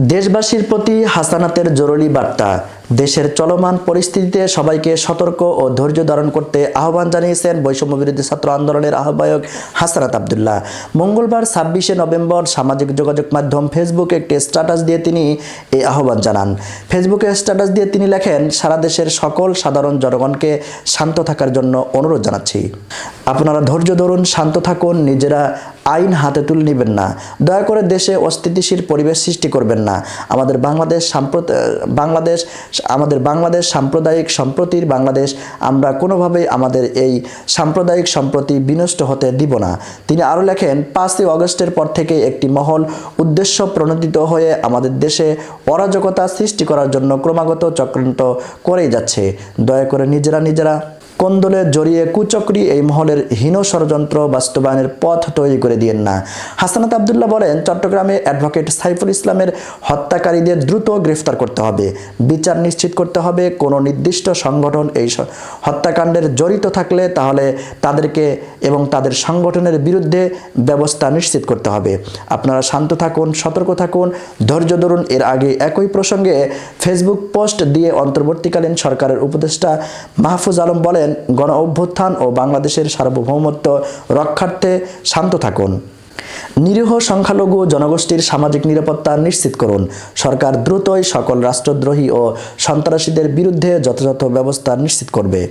দেশবাসীর প্রতি হাসানাতের জরুরি বার্তা। দেশের চলমান পরিস্থিতিতে সবাইকে সতর্ক ও ধৈর্য ধারণ করতে আহ্বান জানিয়েছেন বৈষম্য বিরোধী ছাত্র আন্দোলনের আহ্বায়ক হাসানাত আব্দুল্লাহ। মঙ্গলবার 26শে নভেম্বর সামাজিক যোগাযোগ মাধ্যম ফেসবুকে একটি স্ট্যাটাস দিয়ে তিনি এই আহ্বান জানান। ফেসবুকে স্ট্যাটাস দিয়ে তিনি লেখেন, সারা দেশের সকল সাধারণ জনগণকে শান্ত থাকার জন্য অনুরোধ জানাচ্ছি। আপনারা ধৈর্য ধরুন, শান্ত থাকুন, নিজেরা আইন হাতে তুলে নেবেন না। দয়া করে দেশে অস্থিতিশীল পরিবেশ সৃষ্টি করবেন না। আমাদের বাংলাদেশ সাম্প্রদায়িক সম্প্রতির বাংলাদেশ। আমরা কোনোভাবেই আমাদের এই সাম্প্রদায়িক সম্প্রতি বিনষ্ট হতে দিব না। তিনি আরও লেখেন, 5ই আগস্টের পর থেকে একটি মহল উদ্দেশ্য প্রণোদিত হয়ে আমাদের দেশে অরাজকতা সৃষ্টি করার জন্য ক্রমাগত চক্রান্ত করেই যাচ্ছে। দয়া করে নিজেরা কোন্দলে জড়িয়ে কুচক্রী এই মহলের হীন ষড়যন্ত্র বাস্তবায়নের পথ তৈরি করে দিয়েন না। হাসানাত আব্দুল্লাহ বলেন, চট্টগ্রামে অ্যাডভোকেট সাইফুল ইসলামের হত্যাকারীদের দ্রুত গ্রেফতার করতে হবে, বিচার নিশ্চিত করতে হবে। কোনো নির্দিষ্ট সংগঠন এই হত্যাকাণ্ডের জড়িত থাকলে তাহলে তাদেরকে এবং তাদের সংগঠনের বিরুদ্ধে ব্যবস্থা নিশ্চিত করতে হবে। আপনারা শান্ত থাকুন, সতর্ক থাকুন, ধৈর্য ধরুন। এর আগে একই প্রসঙ্গে ফেসবুক পোস্ট দিয়ে অন্তর্বর্তীকালীন সরকারের উপদেষ্টা মাহফুজ আলম বলেন, গণ অভ্যুত্থান ও বাংলাদেশের সার্বভৌমত্ব রক্ষার্থে শান্ত থাকুন। নিরীহ সংখ্যালঘু জনগোষ্ঠীর সামাজিক নিরাপত্তা নিশ্চিত করুন। সরকার দ্রুতই সকল রাষ্ট্রদ্রোহী ও সন্ত্রাসীদের বিরুদ্ধে যথাযথ ব্যবস্থা নিশ্চিত করবে।